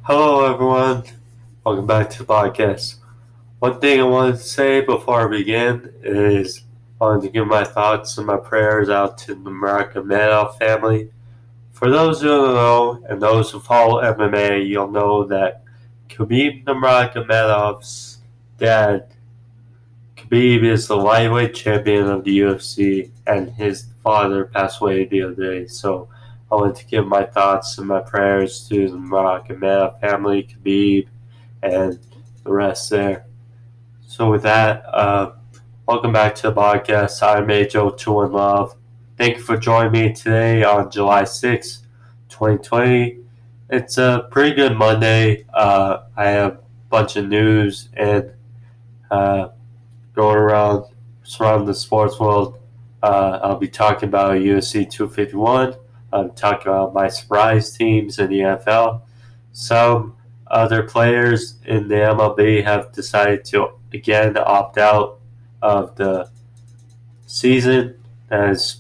Hello, everyone. Welcome back to the podcast. One thing I wanted to say before I begin is I wanted to give my thoughts and my prayers out to the Madoff family. For those who don't know and those who follow MMA, you'll know that Khabib Nurmagomedov's dad, Khabib, is the lightweight champion of the UFC, and his father passed away the other day. So I want to give my thoughts and my prayers to the Nurmagomedov family, Khabib, and the rest there. So with that, welcome back to the podcast. I'm Njoku in Love. Thank you for joining me today on July 6th, 2020. It's a pretty good Monday. I have a bunch of news and uh, going around surrounding the sports world. I'll be talking about UFC 251. I'm talking about my surprise teams in the NFL. Some other players in the MLB have decided to again opt out of the season as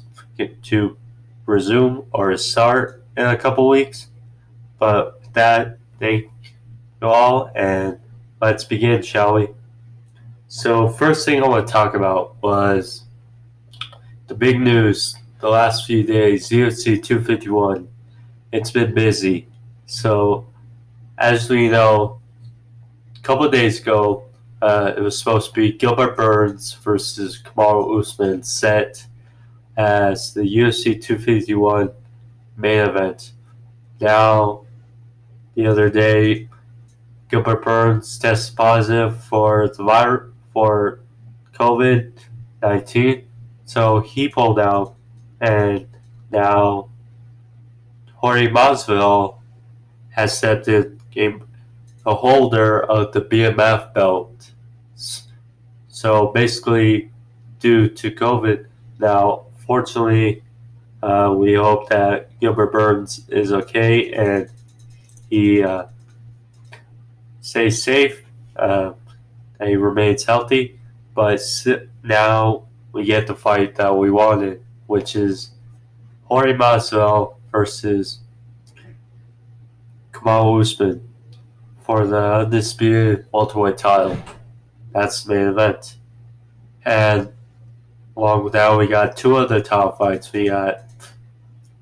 to resume or start in a couple weeks. But with that, thank you all, and let's begin, shall we? So, first thing I want to talk about was the big news the last few days, UFC 251. It's been busy. So, as we know, a couple of days ago, it was supposed to be Gilbert Burns versus Kamaru Usman set as the UFC 251 main event. Now, the other day, Gilbert Burns tested positive for the virus for COVID-19, so he pulled out, and now Jorge Masvidal has stepped in, the holder of the BMF belt. So basically, due to COVID, now fortunately, we hope that Gilbert Burns is okay and he stays safe, that he remains healthy. But now we get the fight that we wanted, which is Jorge Masvidal versus Kamaru Usman for the undisputed welterweight title. That's the main event. And along with that, we got two other title fights. We got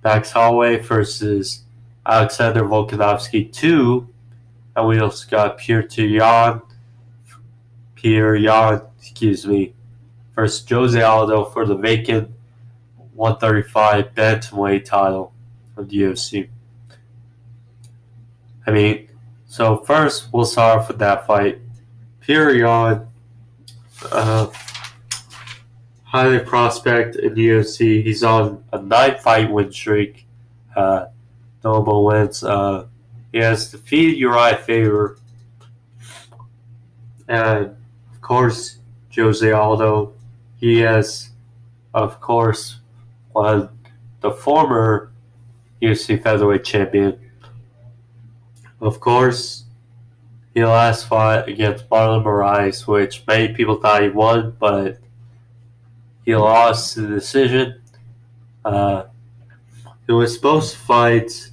Max Holloway versus Alexander Volkanovski 2, and we also got Peter Yan, versus Jose Aldo for the vacant 135 bantamweight title of the UFC. So first we'll start off with that fight. Peter Yan, highly prospect in the UFC. He's on a 9-fight win streak. Notable wins. He has defeated Uriah Faber, and of course Jose Aldo. He has, of course, won the former UFC featherweight champion. Of course, he last fought against Marlon Moraes, which many people thought he won, but he lost the decision. He was supposed to fight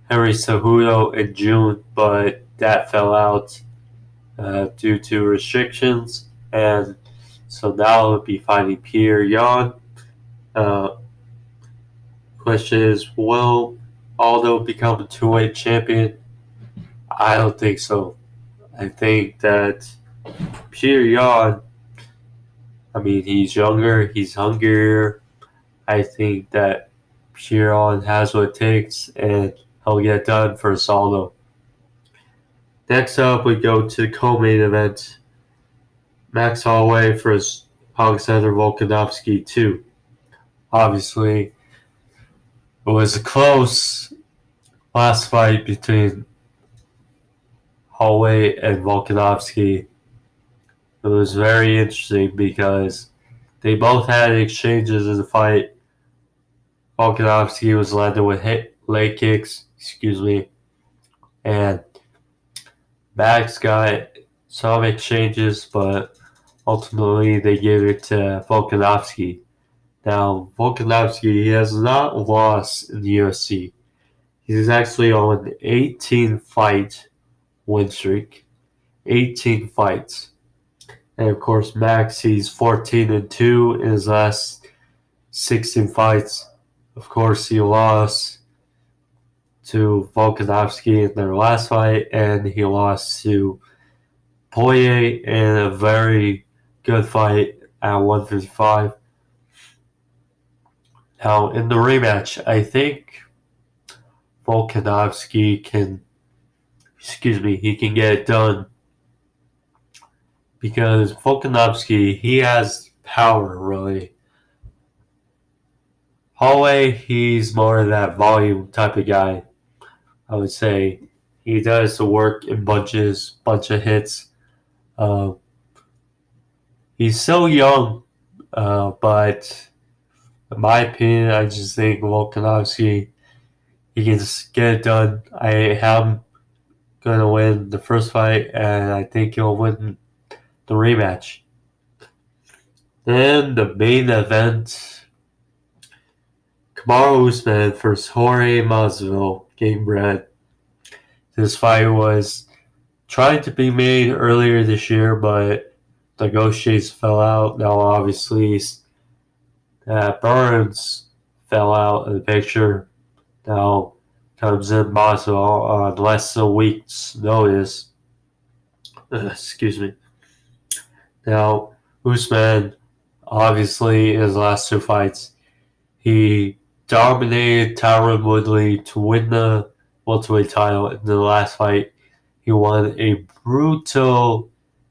Henry Cejudo in June, but that fell out due to restrictions, and so now he'll be fighting Peter Yan. Question is, will Aldo become a two-weight champion? I don't think so. I think that Peter Yan, he's younger, he's hungrier. I think that Peter Yan has what it takes, and he'll get done for Aldo. Next up, we go to the co-main event. Max Holloway versus Alexander Volkanovski 2. Obviously, it was a close last fight between Holloway and Volkanovski. It was very interesting because they both had exchanges in the fight. Volkanovski was landing with leg kicks, and Max got some exchanges, but ultimately they gave it to Volkanovski. Now, Volkanovski, he has not lost in the UFC. He's actually on an 18-fight win streak. 18 fights. And of course, Max, he's 14-2 in his last 16 fights. Of course, he lost to Volkanovski in their last fight, and he lost to Poirier in a very good fight at 155. Now, in the rematch, I think Volkanovski he can get it done because Volkanovski, he has power, really. Holloway, he's more of that volume type of guy, I would say. He does the work in bunch of hits. He's so young, but in my opinion, I just think Volkanovski, he can just get it done. I am going to win the first fight, and I think he'll win the rematch. Then the main event, Kamaru Usman versus Jorge Masvidal, game bread. This fight was trying to be made earlier this year, but negotiations fell out. Now, obviously, Burns fell out of the picture. Now comes in Masvidal on less than a week's notice. Excuse me. Now, Usman, obviously, in his last two fights, he dominated Tyron Woodley to win the welterweight title. In the last fight, he won a brutal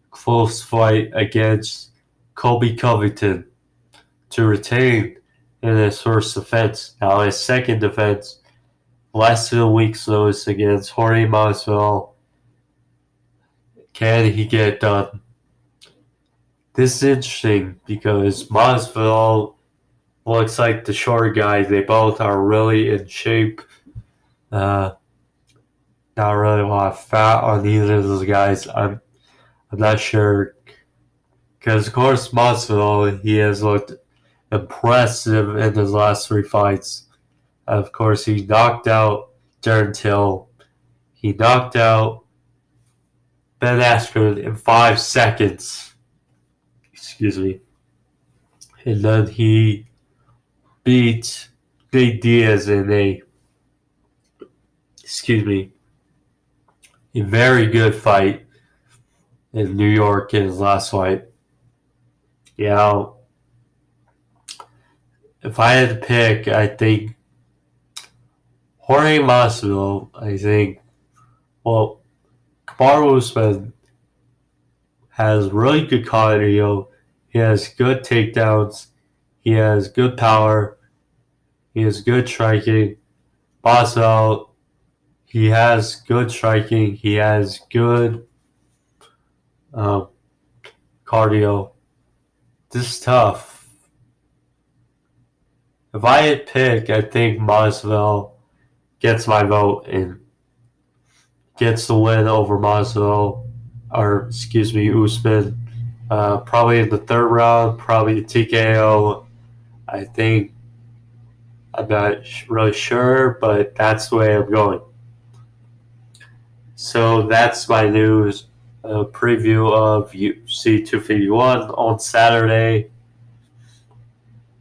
close fight against Colby Covington to retain in his first defense. Now, his second defense, less than a week's notice against Jorge Masvidal. Can he get it done? This is interesting because Masvidal looks like the short guy. They both are really in shape. Not really a lot of fat on either of those guys. I'm not sure. Because, of course, Masvidal, he has looked impressive in his last three fights. Of course, he knocked out Darren Till. He knocked out Ben Askren in 5 seconds. Excuse me. And then he beat Nate Diaz in a very good fight in New York in his last fight. Yeah, if I had to pick, I think Jorge Masvidal, Kamaru Usman has really good cardio. He has good takedowns. He has good power. He has good striking. Masvidal, he has good striking. He has good cardio. This is tough. If I had to pick, I think Masvidal gets my vote and gets the win over Usman. Probably in the third round, probably a TKO. I think I'm not really sure, but that's the way I'm going. So that's my news preview of UFC 251 on Saturday.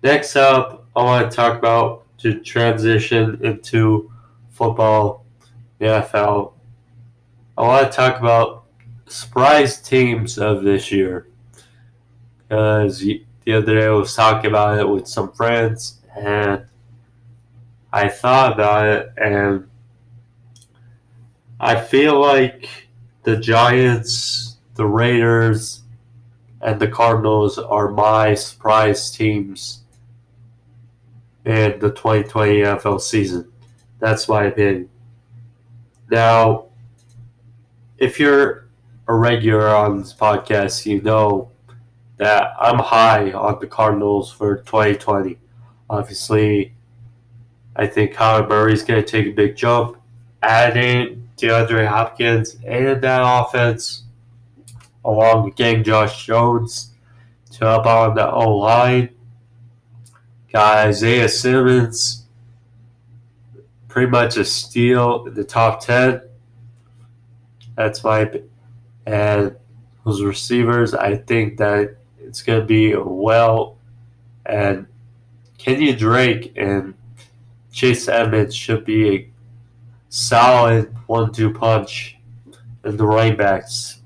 Next up, I want to talk about to transition into football, the NFL. I want to talk about surprise teams of this year. Because the other day I was talking about it with some friends, and I thought about it, and I feel like the Giants, the Raiders, and the Cardinals are my surprise teams in the 2020 NFL season. That's my opinion. Now, if you're a regular on this podcast, you know that I'm high on the Cardinals for 2020. Obviously, I think Kyler Murray's going to take a big jump. Adding DeAndre Hopkins and that offense, along with getting Josh Jones to help on the O-line. Got Isaiah Simmons pretty much a steal in the top 10. That's and those receivers, I think that it's going to be and Kenyon Drake and Chase Edmonds should be a solid 1-2 punch in the running backs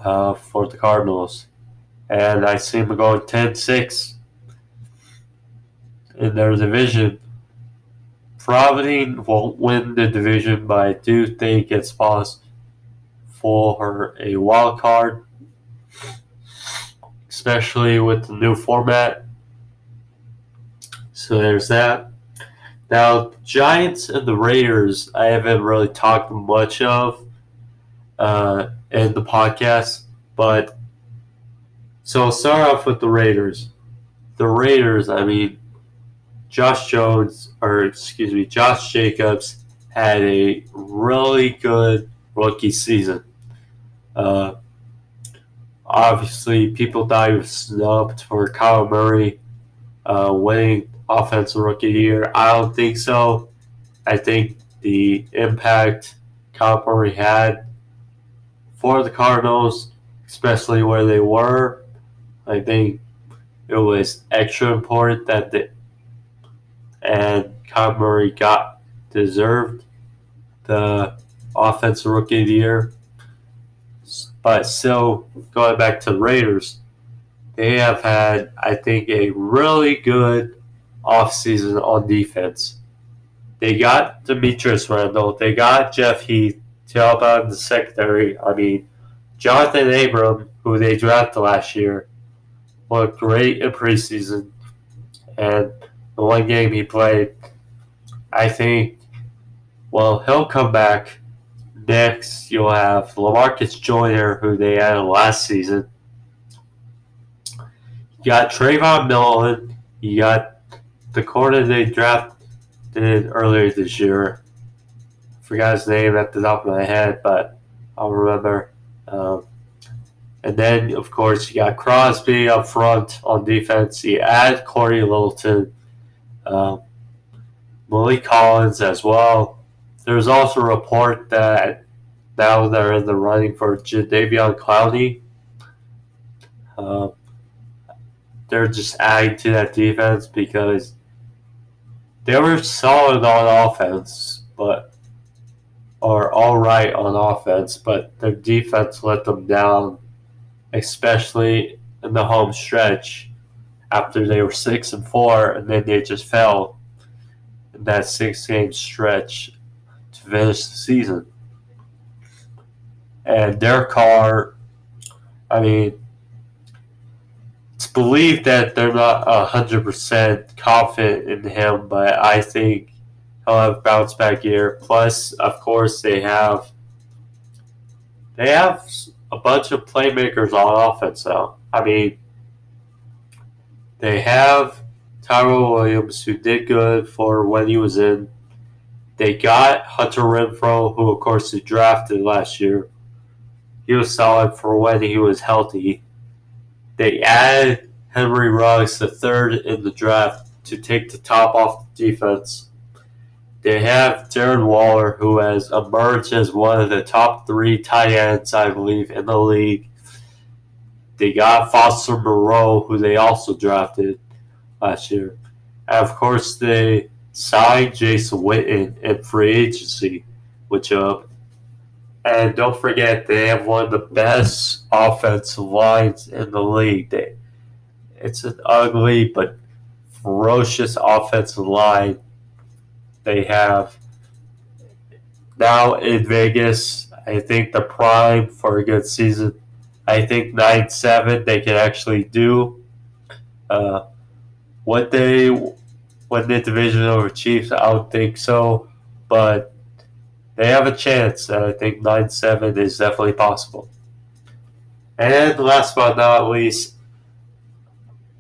for the Cardinals. And I see them going 10-6 in their division. Providence won't win the division, but I do think it's possible for a wild card, especially with the new format. So there's that. Now, the Giants and the Raiders, I haven't really talked much of in the podcast, but so I'll start off with the Raiders. The Raiders, Josh Jacobs had a really good rookie season. Obviously, people thought he was snubbed for Kyle Murray winning Offensive Rookie of the Year. I don't think so. I think the impact Kyle Murray had for the Cardinals, especially where they were, I think it was extra important and Kyle Murray deserved the Offensive Rookie of the Year. But still, going back to the Raiders, they have had, I think, a really good offseason on defense. They got Demetrius Randall. They got Jeff Heath to help out in the secondary. Jonathan Abram, who they drafted last year, looked great in preseason. And the one game he played, I think, he'll come back. Next, you'll have LaMarcus Joyner, who they added last season. You got Trayvon Millen. You got the corner they drafted earlier this year. I forgot his name at the top of my head, but I'll remember. And then, of course, you got Crosby up front on defense. You add Corey Littleton, Malik Collins as well. There's also a report that now they're in the running for Jadeveon Clowney. They're just adding to that defense because they were solid on offense, or all right on offense, but their defense let them down, especially in the home stretch after they were 6-4, and then they just fell in that 6-game stretch to finish the season. And Derek Carr, it's believed that they're not 100% confident in him, but I think he'll have a bounce back year. Plus, of course, they have a bunch of playmakers on offense now. They have Tyrell Williams, who did good for when he was in. They got Hunter Renfrow, who, of course, they drafted last year. He was solid for when he was healthy. They added Henry Ruggs, the third in the draft, to take the top off the defense. They have Darren Waller, who has emerged as one of the top 3 tight ends, I believe, in the league. They got Foster Moreau, who they also drafted last year. And, of course, they signed Jason Witten in free agency, and don't forget, they have one of the best offensive lines in the league. It's an ugly but ferocious offensive line they have. Now in Vegas, I think the prime for a good season. I think 9-7 they can actually do. What they win the division over Chiefs, I don't think so, but they have a chance, and I think 9-7 is definitely possible. And last but not least,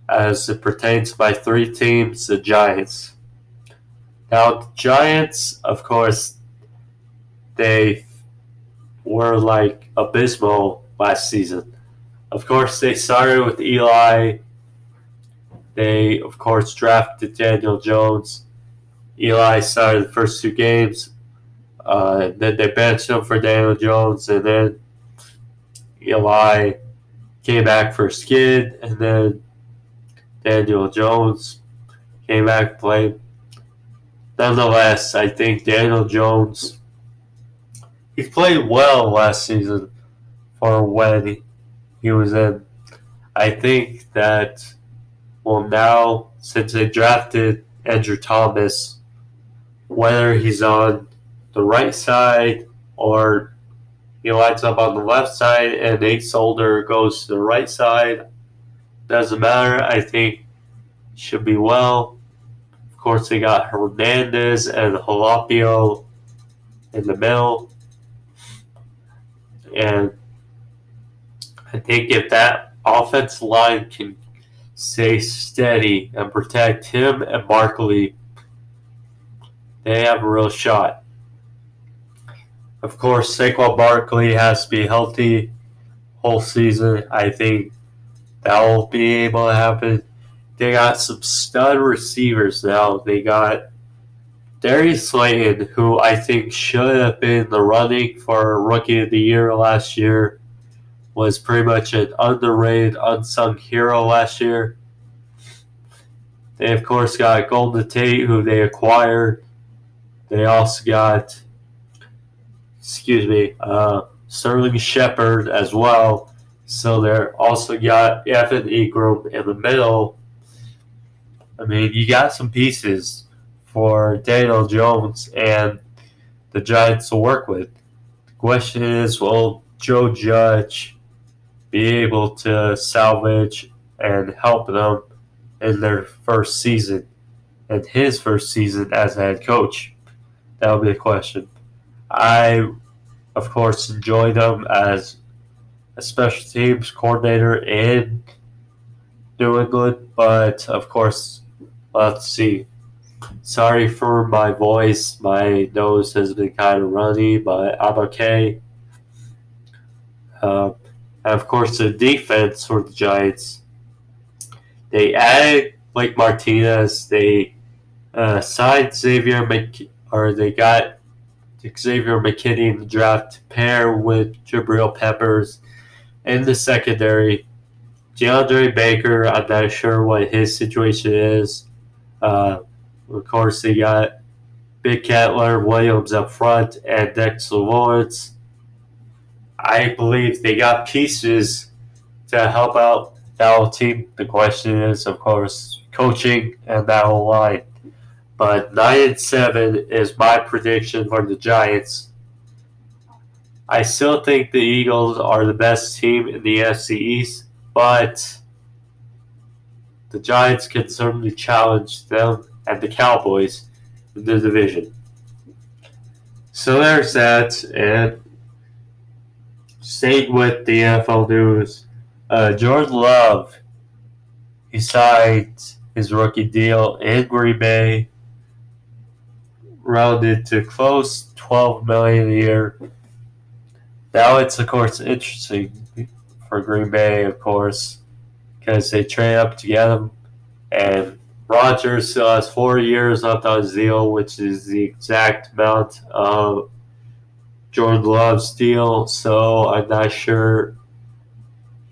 as it pertains to my 3 teams, the Giants. Now, the Giants, of course, they were abysmal last season. Of course, they started with Eli. They, of course, drafted Daniel Jones. Eli started the first two games. Then they benched him for Daniel Jones, and then Eli came back for skid, and then Daniel Jones came back to play. Nonetheless, I think Daniel Jones, he played well last season for when he was in. I think that, well, now, since they drafted Andrew Thomas, whether he's on the right side or he lines up on the left side and Nate Solder goes to the right side, doesn't matter. I think should be well. Of course, they got Hernandez and Jalapio in the middle. And I think if that offensive line can stay steady and protect him and Barkley, they have a real shot. Of course, Saquon Barkley has to be healthy whole season. I think that will be able to happen. They got some stud receivers now. They got Darius Slayton, who I think should have been the running for Rookie of the Year last year, was pretty much an underrated, unsung hero last year. They, of course, got Golden Tate, who they acquired. They also got, Sterling Shepard as well. So they're also got Evan Ingram in the middle. I mean, you got some pieces for Daniel Jones and the Giants to work with. The question is, will Joe Judge be able to salvage and help them in their first season and his first season as a head coach? That will be the question. I, of course, enjoyed him as a special teams coordinator in New England, but of course, let's see. Sorry for my voice. My nose has been kind of runny, but I'm okay. And of course, the defense for the Giants, they added Blake Martinez. They signed they got Xavier McKinney in the draft to pair with Jabril Peppers in the secondary. DeAndre Baker, I'm not sure what his situation is. Of course, they got Big Kettler Williams up front and Dexter Lawrence. I believe they got pieces to help out that whole team. The question is, of course, coaching and that whole line. But 9-7 is my prediction for the Giants. I still think the Eagles are the best team in the NFC East, but the Giants can certainly challenge them and the Cowboys in the division. So there's that, and staying with the NFL news, Jordan Love, he signed his rookie deal in Green Bay, rounded to close $12 million a year. Now it's of course interesting for Green Bay, of course, because they trade up to get him, and Rodgers still has 4 years left on his deal, which is the exact amount of Jordan Love's deal. So I'm not sure.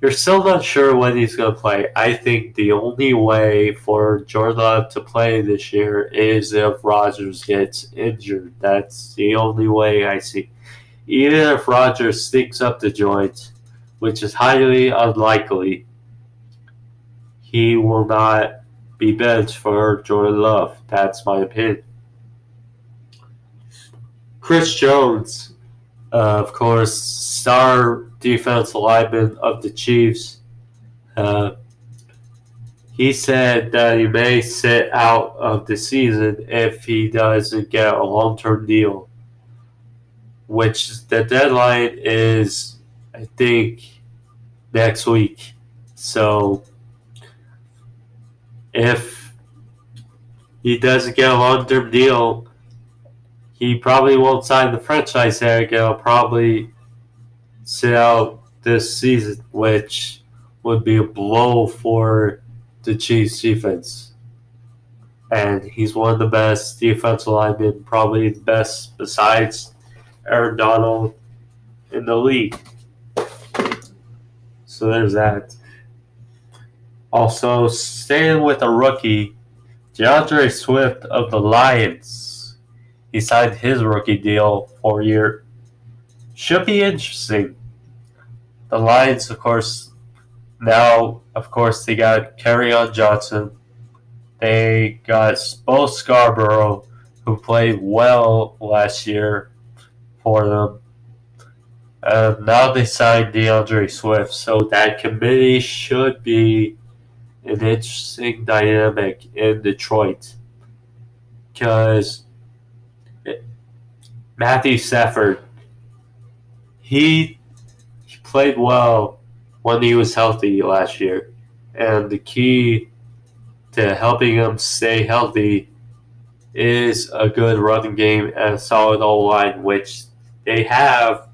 You're still not sure when he's going to play. I think the only way for Jordan Love to play this year is if Rodgers gets injured. That's the only way I see. Even if Rodgers stinks up the joint, which is highly unlikely, he will not be benched for Jordan Love. That's my opinion. Chris Jones, of course, star defensive lineman of the Chiefs. He said that he may sit out of the season if he doesn't get a long-term deal, which the deadline is, I think, next week. So if he doesn't get a long-term deal, he probably won't sign the franchise tag. He'll probably sit out this season, which would be a blow for the Chiefs defense. and he's one of the best defensive linemen, probably the best besides Aaron Donald in the league. So there's that. Also, staying with a rookie, DeAndre Swift of the Lions. He signed his rookie deal for a year. Should be interesting. The Lions, of course, now, of course, they got Kerryon Johnson. They got Bo Scarborough, who played well last year for them. Now they signed DeAndre Swift, so that committee should be an interesting dynamic in Detroit. Because Matthew Stafford, he played well when he was healthy last year. And the key to helping him stay healthy is a good running game and a solid O-line, which they have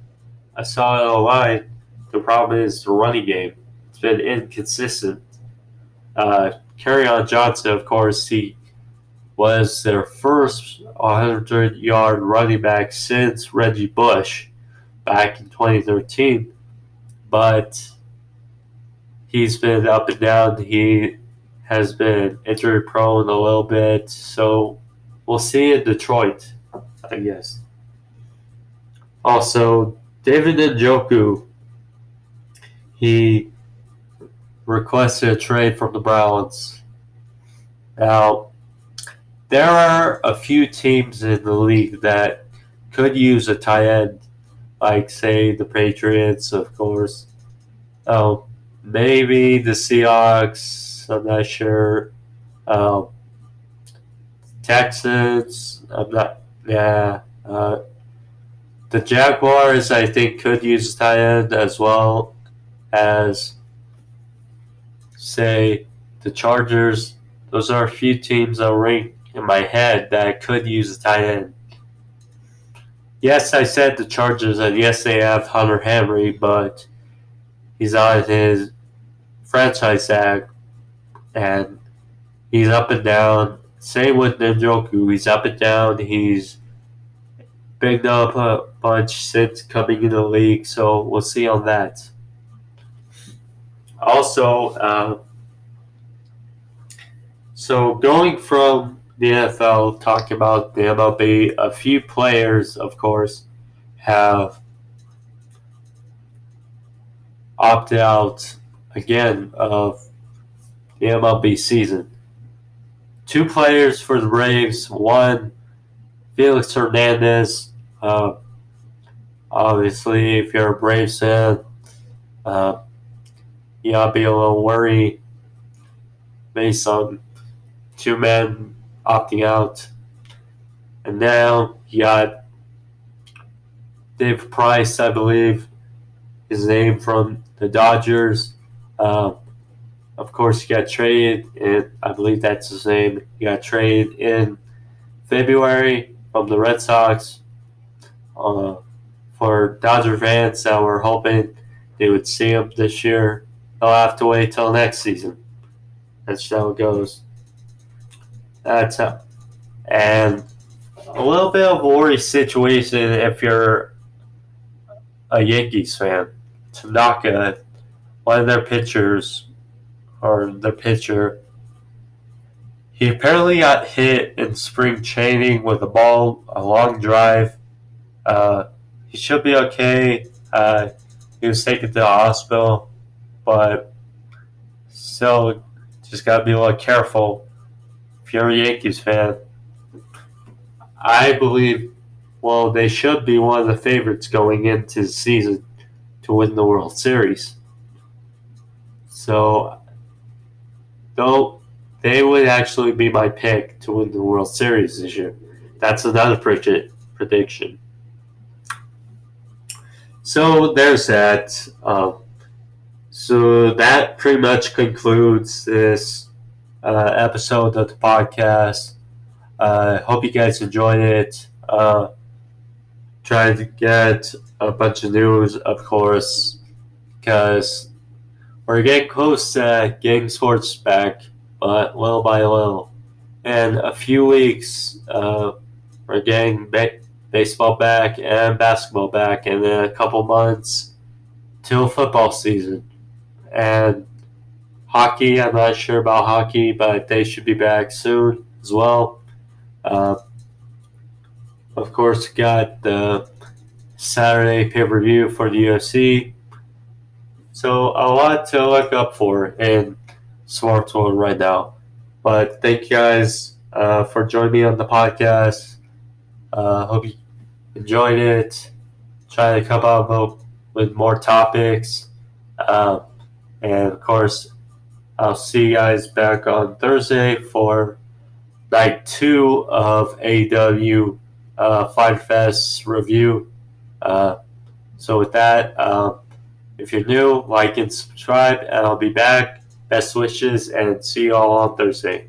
a solid O-line. The problem is the running game. It's been inconsistent. Kerryon Johnson, of course, he was their first 100-yard running back since Reggie Bush back in 2013. But he's been up and down. He has been injury prone a little bit. So we'll see in Detroit, I guess. Also, David Njoku, he requested a trade from the Browns. Now, there are a few teams in the league that could use a tight end, like, say, the Patriots, of course. Maybe the Seahawks, I'm not sure. Texans, I'm not, yeah. The Jaguars, I think, could use a tight end as well as, say, the Chargers. Those are a few teams that rank in my head that could use a tight end. Yes, I said the Chargers, and yes, they have Hunter Henry, but he's on his franchise tag, and he's up and down. Same with Njoku. He's up and down. He's picked up a bunch since coming in the league, so we'll see on that. Also, so going from the NFL, talking about the MLB, a few players, of course, have opted out again of the MLB season. 2 players for the Braves. One, Felix Hernandez. Obviously, if you're a Braves fan, you gotta be a little worried based on 2 men opting out. And now you got Dave Price, I believe, his name, from the Dodgers. Of course, he got traded, and I believe that's his name. He got traded in February from the Red Sox. For Dodger fans that were hoping they would see him this year, they'll have to wait till next season. That's how it goes. That's how. And a little bit of a worry situation if you're a Yankees fan. Tanaka, one of their pitchers, or their pitcher, he apparently got hit in spring training with a ball, a long drive. He should be okay. He was taken to the hospital, but still, just gotta be a little careful if you're a Yankees fan. I believe, well, they should be one of the favorites going into the season to win the World Series. So, though, they would actually be my pick to win the World Series this year. That's another prediction. So there's that. So that pretty much concludes this episode of the podcast. Hope you guys enjoyed it. Trying to get a bunch of news, of course, because we're getting close to getting sports back, but little by little. in a few weeks, we're getting baseball back and basketball back, and in a couple months till football season. And hockey, I'm not sure about hockey, but they should be back soon as well. Uh, of course, got the Saturday pay-per-view for the UFC. So a lot to look up for in sports world right now. But thank you guys for joining me on the podcast. Hope you enjoyed it. Try to come up with more topics. And of course, I'll see you guys back on Thursday for night 2 of AEW Fight Fest review. So with that, if you're new, like and subscribe, and I'll be back. Best wishes, and see you all on Thursday.